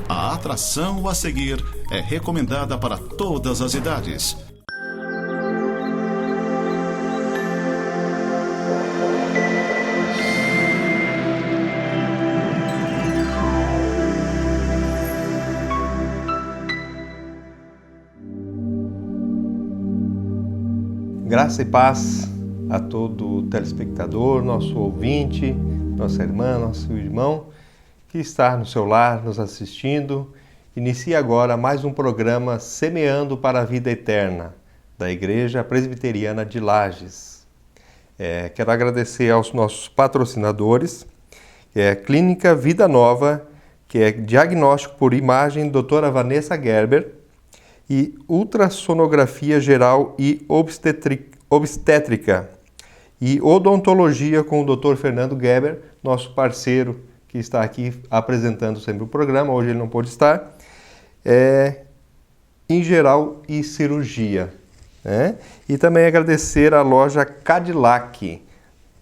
A atração a seguir é recomendada para todas as idades. Graça e paz a todo telespectador, nosso ouvinte, nossa irmã, nosso irmão que está no seu lar nos assistindo. Inicia agora mais um programa Semeando para a Vida Eterna, da Igreja Presbiteriana de Lages. Quero agradecer aos nossos patrocinadores, que é a Clínica Vida Nova, que é diagnóstico por imagem, doutora Vanessa Gerber, e ultrassonografia geral e obstétrica e odontologia com o Dr. Fernando Gerber, nosso parceiro que está aqui apresentando sempre o programa. Hoje ele não pôde estar. Em geral e cirurgia. E também agradecer à loja Cadillac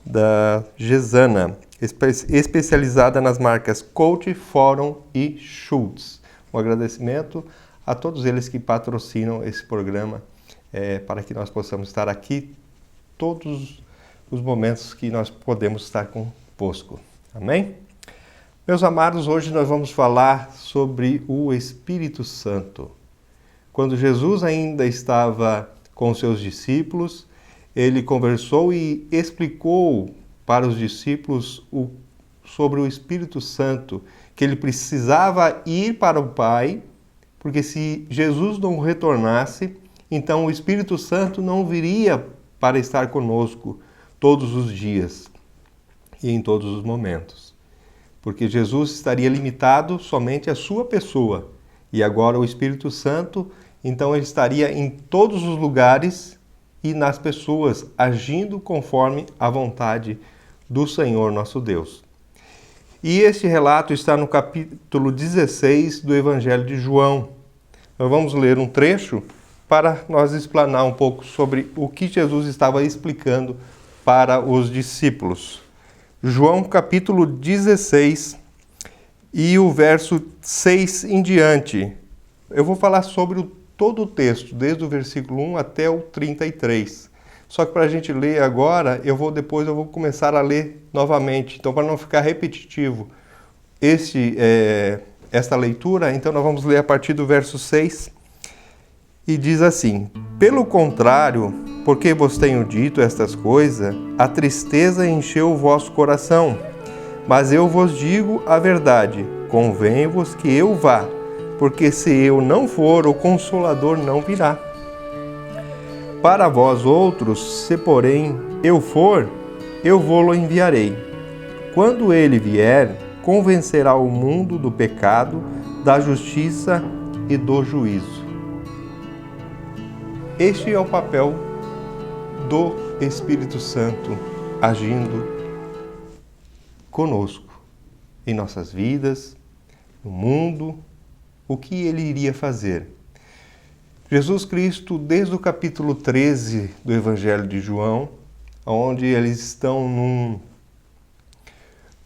da Gesana, especializada nas marcas Coach, Fórum e Schultz. Um agradecimento a todos eles que patrocinam esse programa, para que nós possamos estar aqui todos os momentos que nós podemos estar convosco. Amém? Meus amados, hoje nós vamos falar sobre o Espírito Santo. Quando Jesus ainda estava com seus discípulos, ele conversou e explicou para os discípulos sobre o Espírito Santo, que ele precisava ir para o Pai, porque se Jesus não retornasse, então o Espírito Santo não viria para estar conosco todos os dias e em todos os momentos. Porque Jesus estaria limitado somente à sua pessoa. E agora o Espírito Santo, então ele estaria em todos os lugares e nas pessoas, agindo conforme a vontade do Senhor nosso Deus. E este relato está no capítulo 16 do Evangelho de João. Nós vamos ler um trecho para nós explanar um pouco sobre o que Jesus estava explicando para os discípulos. João capítulo 16 e o verso 6 em diante. Eu vou falar sobre todo o texto, desde o versículo 1 até o 33. Só que para a gente ler agora, depois eu vou começar a ler novamente. Então, para não ficar repetitivo esta leitura, então nós vamos ler a partir do verso 6. E diz assim: Pelo contrário, porque vos tenho dito estas coisas, a tristeza encheu o vosso coração. Mas eu vos digo a verdade, convém-vos que eu vá, porque se eu não for, o Consolador não virá. Para vós outros, se porém eu for, eu vou-lo enviarei. Quando ele vier, convencerá o mundo do pecado, da justiça e do juízo. Este é o papel do Espírito Santo agindo conosco, em nossas vidas, no mundo. O que ele iria fazer? Jesus Cristo, desde o capítulo 13 do Evangelho de João, onde eles estão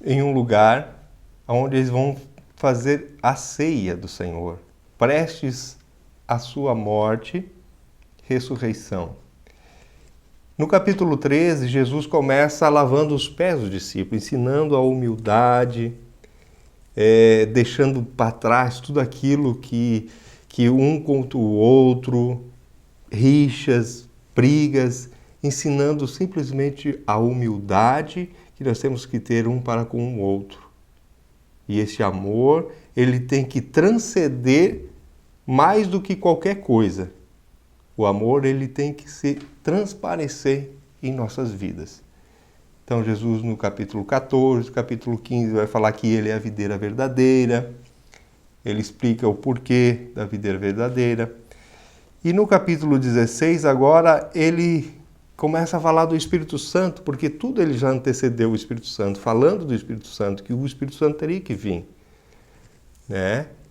em um lugar onde eles vão fazer a ceia do Senhor, prestes à sua morte, ressurreição. No capítulo 13, Jesus começa lavando os pés dos discípulos, ensinando a humildade, deixando para trás tudo aquilo que um contra o outro, rixas, brigas, ensinando simplesmente a humildade que nós temos que ter um para com o outro. E esse amor, ele tem que transcender mais do que qualquer coisa. O amor, ele tem que se transparecer em nossas vidas. Então, Jesus, no capítulo 14, capítulo 15, vai falar que ele é a videira verdadeira. Ele explica o porquê da videira verdadeira. E no capítulo 16, agora, ele começa a falar do Espírito Santo, porque tudo ele já antecedeu o Espírito Santo, falando do Espírito Santo, que o Espírito Santo teria que vir.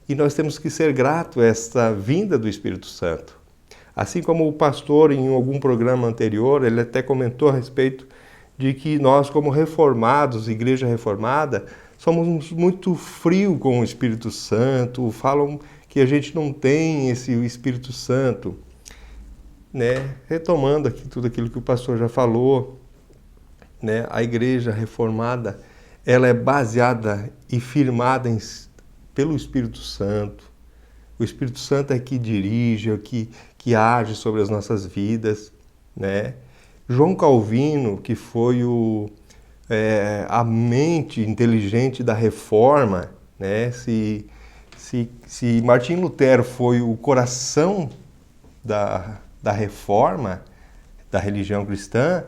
E nós temos que ser gratos a esta vinda do Espírito Santo. Assim como o pastor, em algum programa anterior, ele até comentou a respeito de que nós, como reformados, igreja reformada, somos muito frios com o Espírito Santo, falam que a gente não tem esse Espírito Santo, né? Retomando aqui tudo aquilo que o pastor já falou, né? A igreja reformada, ela é baseada e firmada pelo Espírito Santo. O Espírito Santo é que dirige, é que age sobre as nossas vidas, né? João Calvino, que foi a mente inteligente da Reforma, né? Se Martim Lutero foi o coração da Reforma, da religião cristã,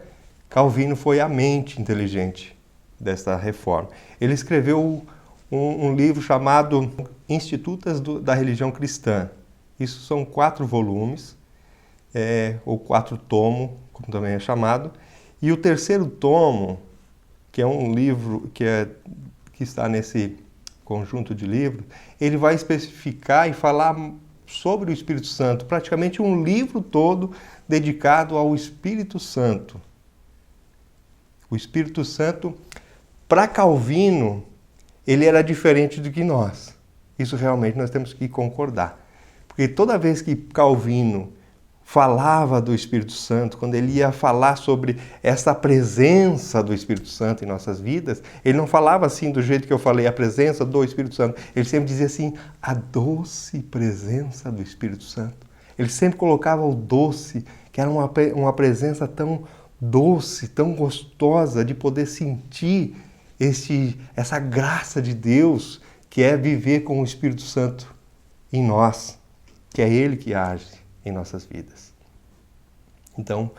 Calvino foi a mente inteligente dessa Reforma. Ele escreveu um livro chamado Institutas da Religião Cristã. Isso são 4 volumes, ou 4 tomos, como também é chamado. E o terceiro tomo, que é um livro que está nesse conjunto de livros, ele vai especificar e falar sobre o Espírito Santo, praticamente um livro todo dedicado ao Espírito Santo. O Espírito Santo, para Calvino, ele era diferente do que nós. Isso realmente nós temos que concordar. Porque toda vez que Calvino falava do Espírito Santo, quando ele ia falar sobre essa presença do Espírito Santo em nossas vidas, ele não falava assim do jeito que eu falei, a presença do Espírito Santo. Ele sempre dizia assim, a doce presença do Espírito Santo. Ele sempre colocava o doce, que era uma presença tão doce, tão gostosa de poder sentir essa graça de Deus, que é viver com o Espírito Santo em nós, que é Ele que age em nossas vidas. Então,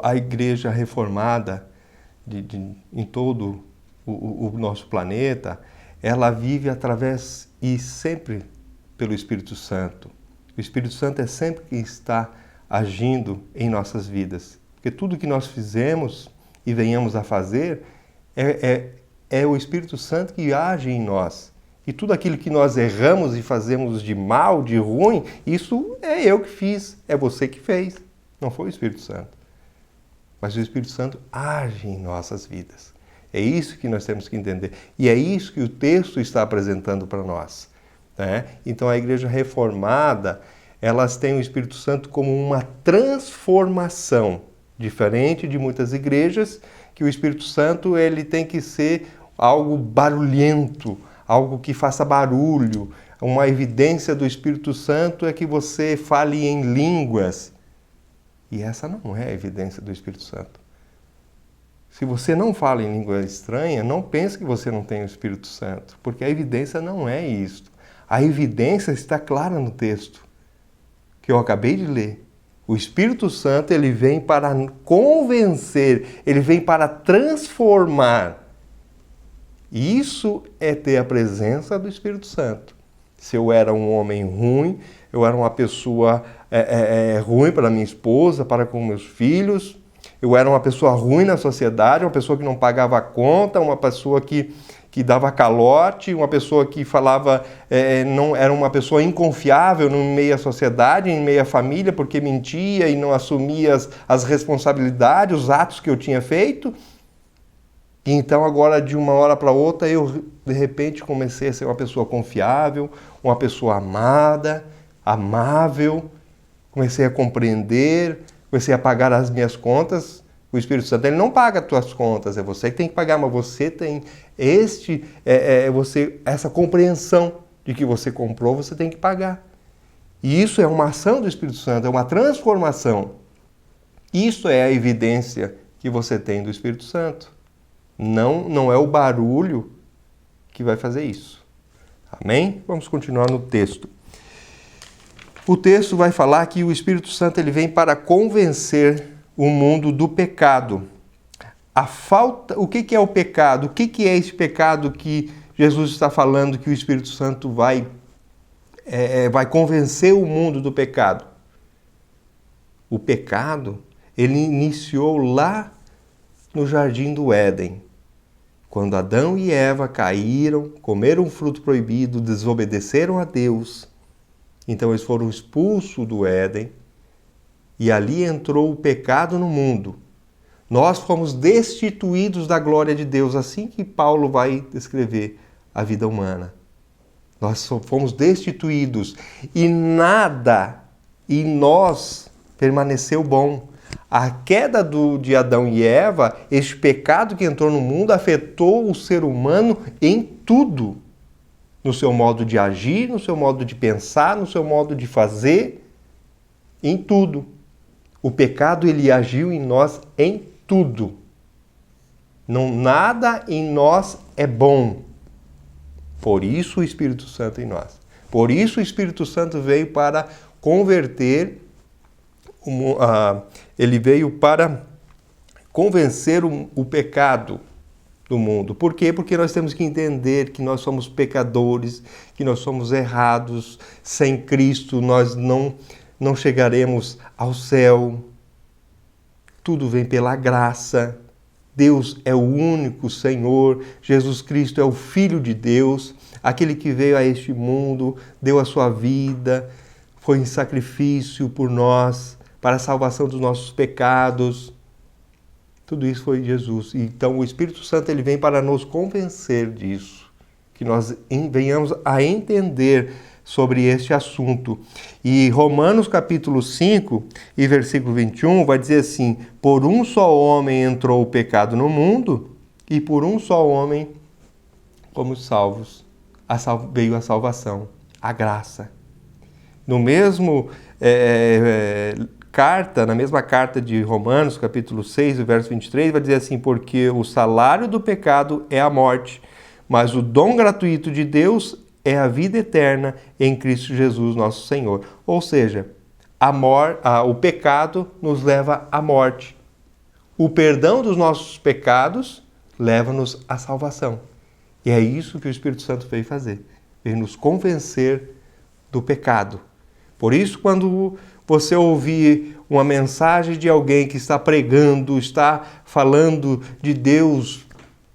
a igreja reformada em todo o nosso planeta, ela vive através e sempre pelo Espírito Santo. O Espírito Santo é sempre quem está agindo em nossas vidas. Porque tudo que nós fizemos e venhamos a fazer é o Espírito Santo que age em nós. E tudo aquilo que nós erramos e fazemos de mal, de ruim, isso é eu que fiz, é você que fez. Não foi o Espírito Santo. Mas o Espírito Santo age em nossas vidas. É isso que nós temos que entender. E é isso que o texto está apresentando para nós, né? Então a igreja reformada, elas têm o Espírito Santo como uma transformação. Diferente de muitas igrejas, que o Espírito Santo ele tem que ser algo barulhento, algo que faça barulho. Uma evidência do Espírito Santo é que você fale em línguas. E essa não é a evidência do Espírito Santo. Se você não fala em língua estranha, não pense que você não tem o Espírito Santo, porque a evidência não é isto. A evidência está clara no texto que eu acabei de ler. O Espírito Santo, ele vem para convencer, ele vem para transformar. E isso é ter a presença do Espírito Santo. Se eu era um homem ruim, eu era uma pessoa ruim para minha esposa, para com meus filhos, eu era uma pessoa ruim na sociedade, uma pessoa que não pagava a conta, uma pessoa que dava calote, uma pessoa que falava, não era uma pessoa inconfiável no meio à sociedade, em meio à família, porque mentia e não assumia as responsabilidades, os atos que eu tinha feito. E então agora, de uma hora para outra, eu de repente comecei a ser uma pessoa confiável, uma pessoa amada, amável, comecei a compreender, comecei a pagar as minhas contas. O Espírito Santo, ele não paga as tuas contas, é você que tem que pagar, mas você tem essa compreensão de que você comprou, você tem que pagar. E isso é uma ação do Espírito Santo, é uma transformação. Isso é a evidência que você tem do Espírito Santo. Não é o barulho que vai fazer isso. Amém? Vamos continuar no texto. O texto vai falar que o Espírito Santo ele vem para convencer o mundo do pecado. O que é o pecado? O que é esse pecado que Jesus está falando que o Espírito Santo vai convencer o mundo do pecado? O pecado, ele iniciou lá no Jardim do Éden, quando Adão e Eva caíram, comeram um fruto proibido, desobedeceram a Deus. Então eles foram expulsos do Éden e ali entrou o pecado no mundo. Nós fomos destituídos da glória de Deus, assim que Paulo vai descrever a vida humana. Nós fomos destituídos e nada em nós permaneceu bom. A queda de Adão e Eva, este pecado que entrou no mundo, afetou o ser humano em tudo. No seu modo de agir, no seu modo de pensar, no seu modo de fazer, em tudo. O pecado, ele agiu em nós em tudo. Não, nada em nós é bom. Por isso o Espírito Santo em nós. Por isso o Espírito Santo veio para converter, ele veio para convencer o pecado do mundo. Por quê? Porque nós temos que entender que nós somos pecadores, que nós somos errados. Sem Cristo nós não chegaremos ao céu. Tudo vem pela graça. Deus é o único Senhor. Jesus Cristo é o Filho de Deus, aquele que veio a este mundo, deu a sua vida, foi em sacrifício por nós, para a salvação dos nossos pecados. Tudo isso foi Jesus. Então o Espírito Santo ele vem para nos convencer disso, que nós venhamos a entender sobre este assunto. E Romanos capítulo 5 e versículo 21 vai dizer assim: por um só homem entrou o pecado no mundo, e por um só homem fomos salvos. Veio a salvação, a graça. No mesmo na mesma carta de Romanos, capítulo 6, verso 23, vai dizer assim: porque o salário do pecado é a morte, mas o dom gratuito de Deus é a vida eterna em Cristo Jesus, nosso Senhor. Ou seja, o pecado nos leva à morte. O perdão dos nossos pecados leva-nos à salvação. E é isso que o Espírito Santo veio fazer. Veio nos convencer do pecado. Por isso, quando você ouvir uma mensagem de alguém que está pregando, está falando de Deus,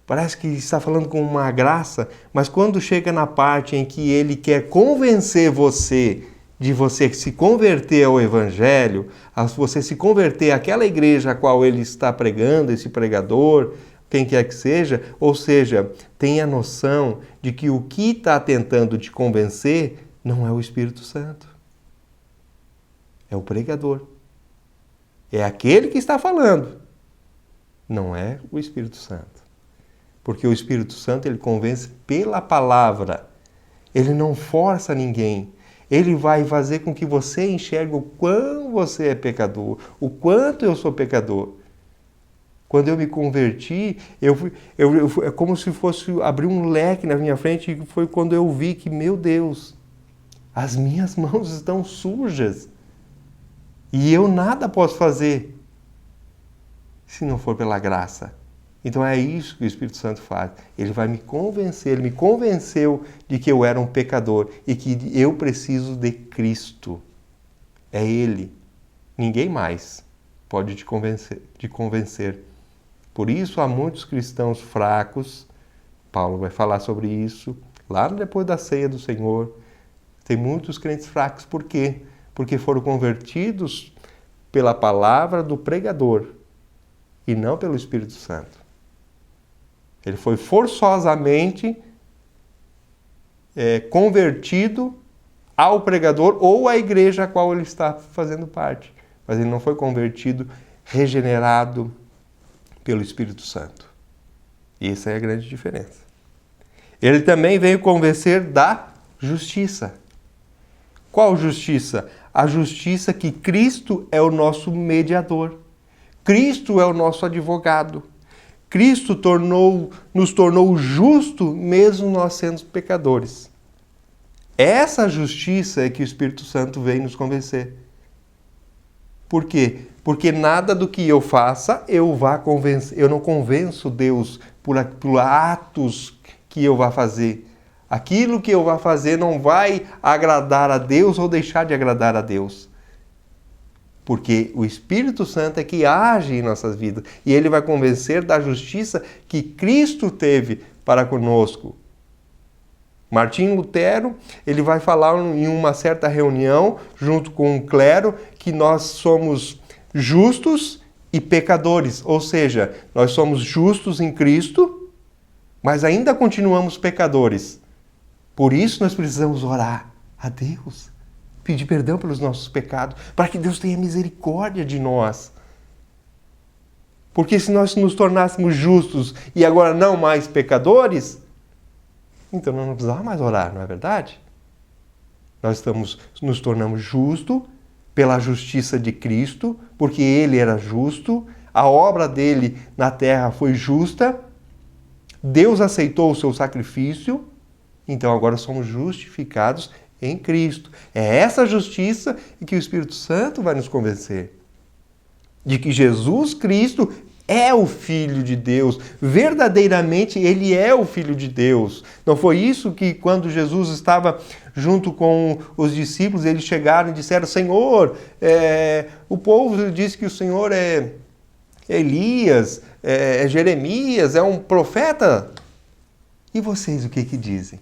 parece que está falando com uma graça, mas quando chega na parte em que ele quer convencer você de você se converter ao Evangelho, a você se converter àquela igreja a qual ele está pregando, esse pregador, quem quer que seja, ou seja, tenha noção de que o que está tentando te convencer não é o Espírito Santo. É o pregador. É aquele que está falando. Não é o Espírito Santo. Porque o Espírito Santo, ele convence pela palavra. Ele não força ninguém. Ele vai fazer com que você enxergue o quão você é pecador, o quanto eu sou pecador. Quando eu me converti, é como se fosse abrir um leque na minha frente, e foi quando eu vi que, meu Deus, as minhas mãos estão sujas. E eu nada posso fazer se não for pela graça. Então é isso que o Espírito Santo faz. Ele vai me convencer, ele me convenceu de que eu era um pecador e que eu preciso de Cristo. É Ele. Ninguém mais pode te convencer. Por isso há muitos cristãos fracos. Paulo vai falar sobre isso lá depois da ceia do Senhor. Tem muitos crentes fracos. Por quê? Porque foram convertidos pela palavra do pregador e não pelo Espírito Santo. Ele foi forçosamente convertido ao pregador ou à igreja a qual ele está fazendo parte. Mas ele não foi convertido, regenerado pelo Espírito Santo. E essa é a grande diferença. Ele também veio convencer da justiça. Qual justiça? A justiça que Cristo é o nosso mediador. Cristo é o nosso advogado. Cristo nos tornou justo mesmo nós sendo pecadores. Essa justiça é que o Espírito Santo vem nos convencer. Por quê? Porque nada do que eu faça eu não convenço Deus por atos que eu vá fazer. Aquilo que eu vá fazer não vai agradar a Deus ou deixar de agradar a Deus. Porque o Espírito Santo é que age em nossas vidas. E ele vai convencer da justiça que Cristo teve para conosco. Martinho Lutero, ele vai falar em uma certa reunião, junto com o clero, que nós somos justos e pecadores. Ou seja, nós somos justos em Cristo, mas ainda continuamos pecadores. Por isso nós precisamos orar a Deus, pedir perdão pelos nossos pecados, para que Deus tenha misericórdia de nós. Porque se nós nos tornássemos justos e agora não mais pecadores, então nós não precisamos mais orar, não é verdade? Nós nos tornamos justos pela justiça de Cristo, porque Ele era justo, a obra dele na terra foi justa, Deus aceitou o seu sacrifício, então agora somos justificados em Cristo. É essa justiça que o Espírito Santo vai nos convencer de que Jesus Cristo é o Filho de Deus. Verdadeiramente, Ele é o Filho de Deus. Não foi isso que quando Jesus estava junto com os discípulos, eles chegaram e disseram: Senhor, o povo diz que o Senhor é Elias, é Jeremias, é um profeta. E vocês o que dizem?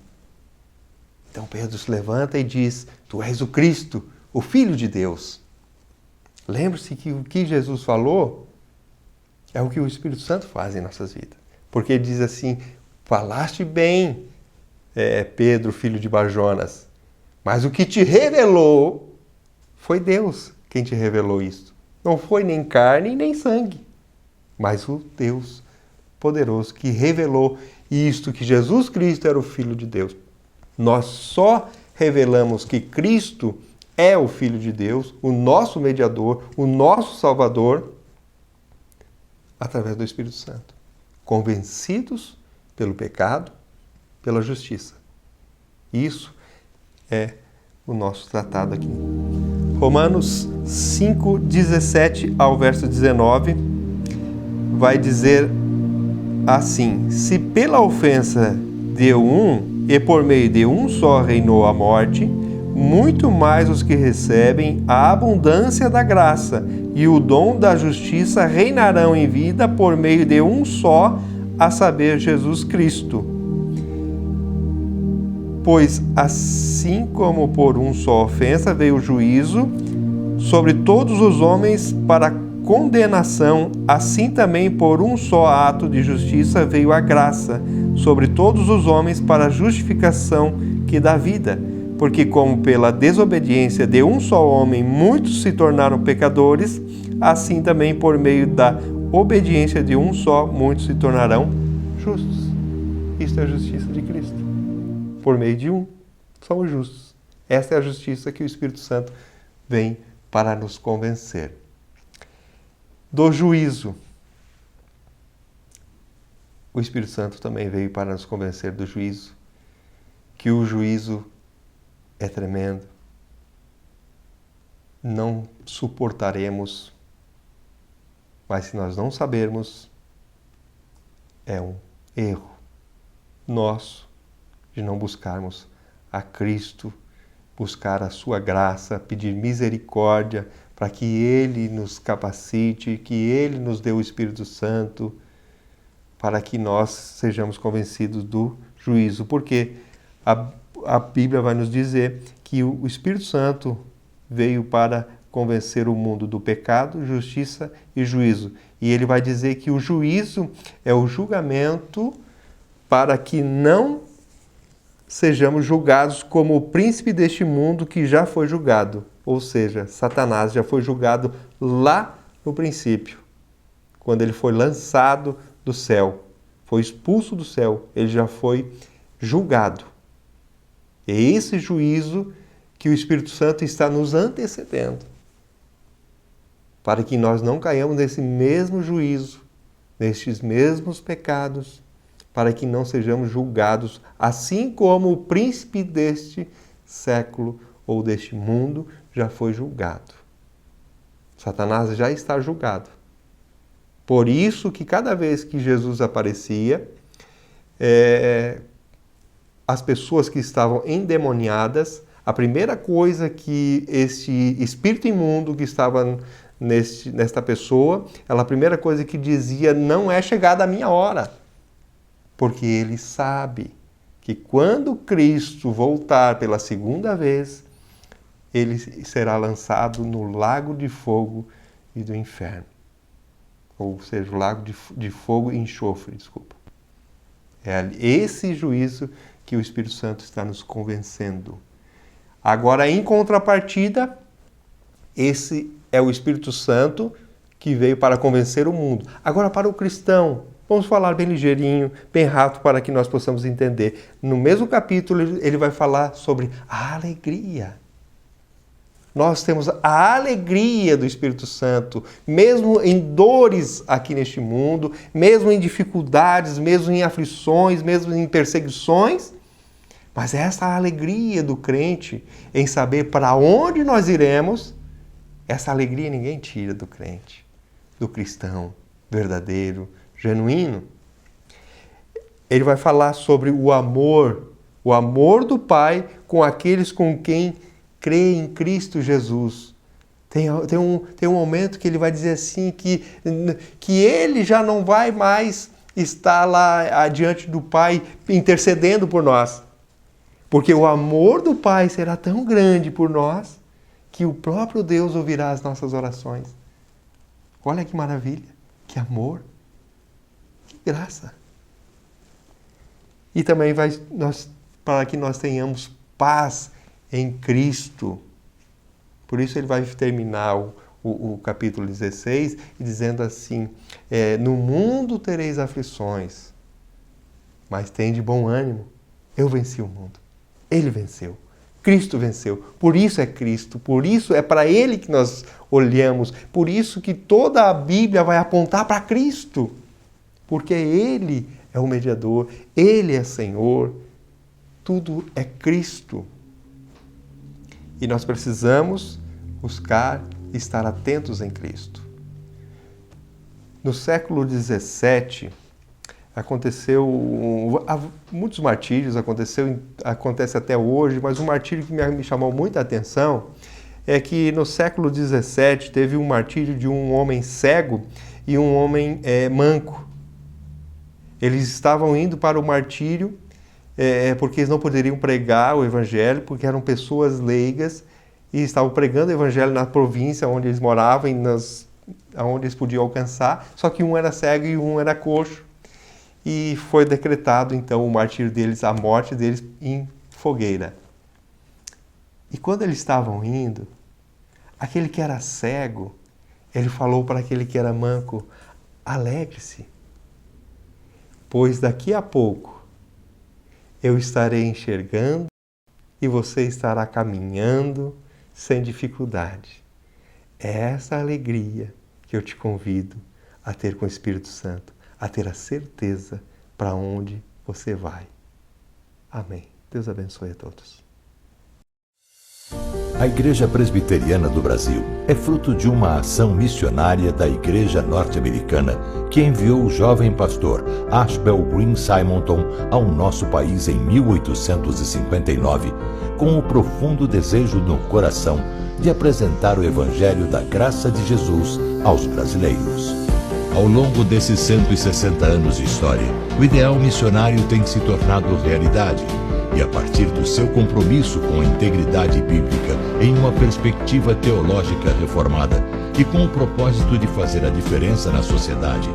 Então Pedro se levanta e diz: Tu és o Cristo, o Filho de Deus. Lembre-se que o que Jesus falou é o que o Espírito Santo faz em nossas vidas. Porque ele diz assim: falaste bem, Pedro, filho de Bajonas, mas o que te revelou foi Deus quem te revelou isso. Não foi nem carne nem sangue, mas o Deus poderoso que revelou isto, que Jesus Cristo era o Filho de Deus. Nós só revelamos que Cristo é o Filho de Deus, o nosso mediador, o nosso Salvador, através do Espírito Santo, convencidos pelo pecado, pela justiça. Isso é o nosso tratado aqui. Romanos 5, 17 ao verso 19, vai dizer assim: se pela ofensa de um e por meio de um só reinou a morte, muito mais os que recebem a abundância da graça e o dom da justiça reinarão em vida por meio de um só, a saber, Jesus Cristo. Pois assim como por uma só ofensa veio o juízo sobre todos os homens para condenação, assim também por um só ato de justiça veio a graça sobre todos os homens para a justificação que dá vida. Porque como pela desobediência de um só homem muitos se tornaram pecadores, assim também por meio da obediência de um só muitos se tornarão justos. Isto é a justiça de Cristo. Por meio de um, somos justos. Esta é a justiça que o Espírito Santo vem para nos convencer. Do juízo. O Espírito Santo também veio para nos convencer do juízo, que o juízo é tremendo. Não suportaremos, mas se nós não sabermos, é um erro nosso de não buscarmos a Cristo, buscar a sua graça, pedir misericórdia para que Ele nos capacite, que Ele nos dê o Espírito Santo, para que nós sejamos convencidos do juízo. Porque a Bíblia vai nos dizer que o Espírito Santo veio para convencer o mundo do pecado, justiça e juízo. E ele vai dizer que o juízo é o julgamento para que não sejamos julgados como o príncipe deste mundo que já foi julgado. Ou seja, Satanás já foi julgado lá no princípio, quando ele foi lançado do céu, foi expulso do céu, ele já foi julgado. É esse juízo que o Espírito Santo está nos antecedendo, para que nós não caiamos nesse mesmo juízo, nestes mesmos pecados, para que não sejamos julgados, assim como o príncipe deste século ou deste mundo já foi julgado. Satanás já está julgado. Por isso que cada vez que Jesus aparecia, as pessoas que estavam endemoniadas, a primeira coisa que este espírito imundo que estava nesta pessoa, a primeira coisa que dizia: não é chegada a minha hora. Porque ele sabe que quando Cristo voltar pela segunda vez, ele será lançado no lago de fogo e do inferno. ou seja, o lago de fogo e enxofre, desculpa. É esse juízo que o Espírito Santo está nos convencendo. Agora, em contrapartida, esse é o Espírito Santo que veio para convencer o mundo. Agora, para o cristão, vamos falar bem ligeirinho, bem rápido, para que nós possamos entender. No mesmo capítulo, ele vai falar sobre a alegria. Nós temos a alegria do Espírito Santo, mesmo em dores aqui neste mundo, mesmo em dificuldades, mesmo em aflições, mesmo em perseguições. Mas essa alegria do crente em saber para onde nós iremos, essa alegria ninguém tira do crente, do cristão verdadeiro, genuíno. Ele vai falar sobre o amor do Pai com aqueles com quem crê em Cristo Jesus. Tem um momento que ele vai dizer assim que ele já não vai mais estar lá diante do Pai intercedendo por nós. Porque o amor do Pai será tão grande por nós que o próprio Deus ouvirá as nossas orações. Olha que maravilha, que amor, que graça. E também para que nós tenhamos paz em Cristo. Por isso ele vai terminar o capítulo 16 dizendo assim, no mundo tereis aflições, mas tende bom ânimo, eu venci o mundo. Ele venceu, Cristo venceu, por isso é Cristo, por isso é para Ele que nós olhamos, por isso que toda a Bíblia vai apontar para Cristo, porque Ele é o mediador, Ele é Senhor, tudo é Cristo. E nós precisamos buscar e estar atentos em Cristo. No século XVII, aconteceu muitos martírios, acontece até hoje, mas um martírio que me chamou muita atenção é que no século XVII teve um martírio de um homem cego e um homem manco. Eles estavam indo para o martírio porque eles não poderiam pregar o evangelho, porque eram pessoas leigas e estavam pregando o evangelho na província onde eles moravam, onde eles podiam alcançar, só que um era cego e um era coxo. E foi decretado, então, o martírio deles, a morte deles em fogueira. E quando eles estavam indo, aquele que era cego, ele falou para aquele que era manco, alegre-se, pois daqui a pouco eu estarei enxergando e você estará caminhando sem dificuldade. É essa alegria que eu te convido a ter com o Espírito Santo, a ter a certeza para onde você vai. Amém. Deus abençoe a todos. A Igreja Presbiteriana do Brasil é fruto de uma ação missionária da Igreja Norte-Americana que enviou o jovem pastor Ashbel Green Simonton ao nosso país em 1859, com o profundo desejo no coração de apresentar o Evangelho da graça de Jesus aos brasileiros. Ao longo desses 160 anos de história, o ideal missionário tem se tornado realidade. E a partir do seu compromisso com a integridade bíblica em uma perspectiva teológica reformada e com o propósito de fazer a diferença na sociedade,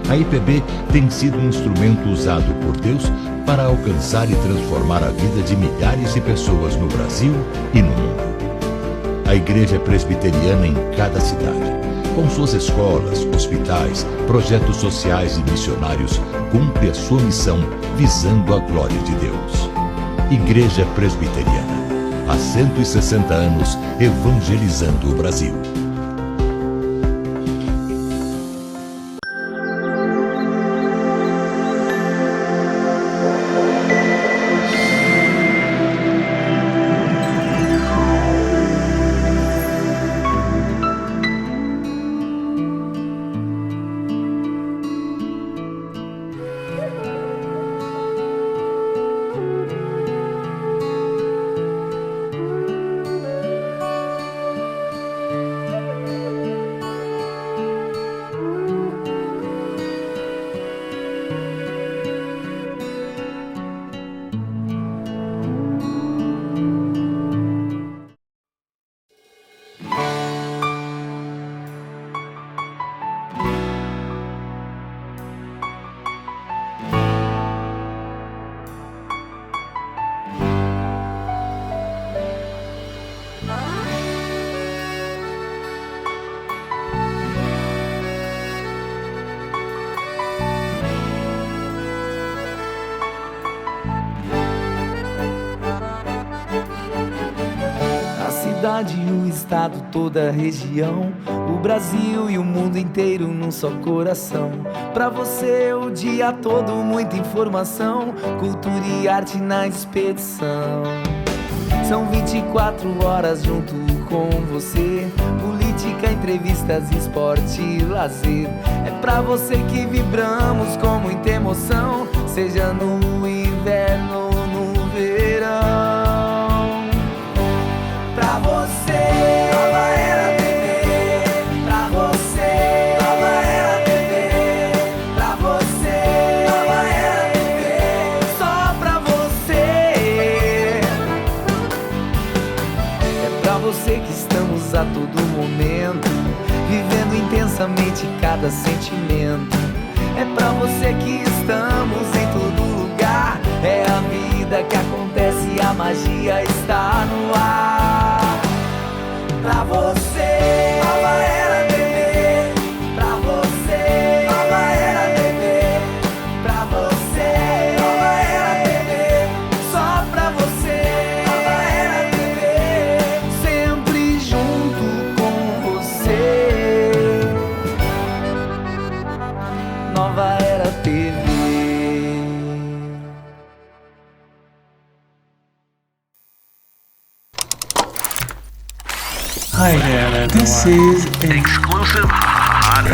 a IPB tem sido um instrumento usado por Deus para alcançar e transformar a vida de milhares de pessoas no Brasil e no mundo. A Igreja Presbiteriana em cada cidade, com suas escolas, hospitais, projetos sociais e missionários, cumpre a sua missão visando a glória de Deus. Igreja Presbiteriana, há 160 anos evangelizando o Brasil. cidade, o estado, toda a região, o Brasil e o mundo inteiro num só coração. Pra você o dia todo muita informação, cultura e arte na expedição. São 24 horas junto com você, política, entrevistas, esporte e lazer. É pra você que vibramos com muita emoção, seja no inverno ou no verão. Pra você, Nova Era TV. Pra você, Nova Era TV. Pra você, Nova Era TV. Só pra você. É pra você que estamos a todo momento, vivendo intensamente cada sentimento. É pra você que estamos em todo lugar. É a vida que acontece, a magia está no ar. Pra você, Nova Era TV. Pra você, Nova Era TV. Pra você, Nova Era TV. Só pra você, Nova Era TV. Sempre junto com você. Nova Era TV. Hi there, everyone. This is Exclusive hot